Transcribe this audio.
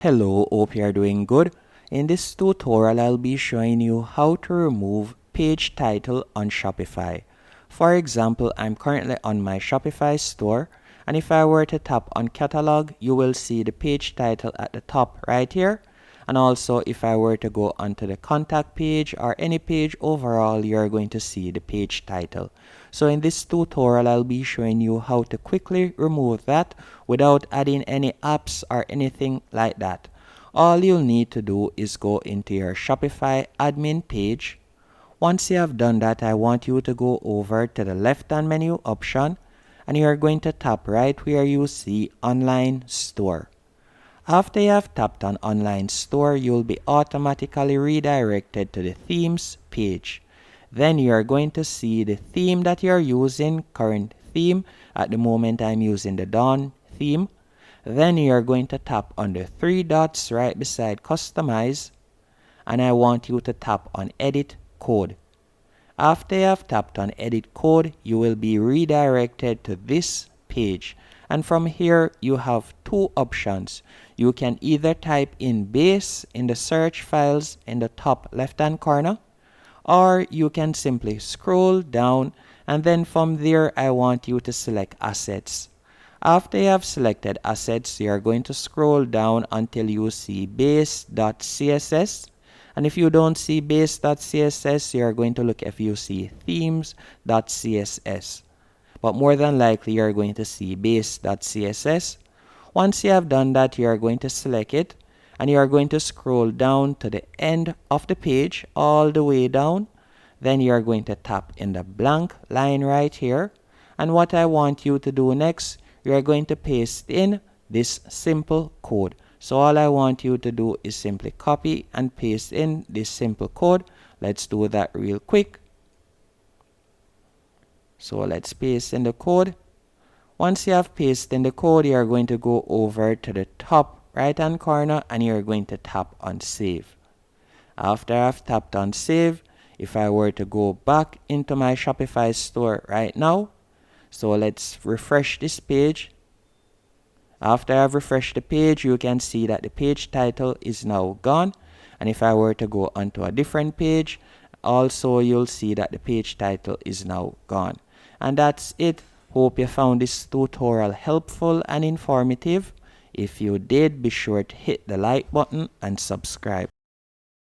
Hello, hope you are doing good. In this tutorial, I'll be showing you how to remove page title on Shopify. For example, I'm currently on my Shopify store, and if I were to tap on catalog, you will see the page title at the top right here. And also, if I were to go onto the contact page or any page overall, you're going to see the page title. So in this tutorial, I'll be showing you how to quickly remove that without adding any apps or anything like that. All you'll need to do is go into your Shopify admin page. Once you have done that, I want you to go over to the left-hand menu option, and you're going to tap right where you see Online Store. After you have tapped on Online Store, you'll be automatically redirected to the Themes page. Then you're going to see the theme that you're using, current theme. At the moment, I'm using the Dawn theme. Then you're going to tap on the three dots right beside Customize, and I want you to tap on Edit Code. After you have tapped on Edit Code, you will be redirected to this page. And from here, you have two options. You can either type in base in the search files in the top left-hand corner, or you can simply scroll down, and then from there, I want you to select Assets. After you have selected Assets, you are going to scroll down until you see base.css. And if you don't see base.css, you are going to look if you see themes.css. But more than likely, you are going to see base.css. Once you have done that, you are going to select it, and you are going to scroll down to the end of the page, all the way down. Then you are going to tap in the blank line right here. And what I want you to do next, you are going to paste in this simple code. So all I want you to do is simply copy and paste in this simple code. Let's do that real quick. So let's paste in the code. Once you have pasted in the code, you are going to go over to the top right hand corner, and you're going to tap on Save. After I've tapped on Save, if I were to go back into my Shopify store right now, so let's refresh this page. After I've refreshed the page, you can see that the page title is now gone. And if I were to go onto a different page, also you'll see that the page title is now gone. And that's it. Hope you found this tutorial helpful and informative. If you did, be sure to hit the like button and subscribe.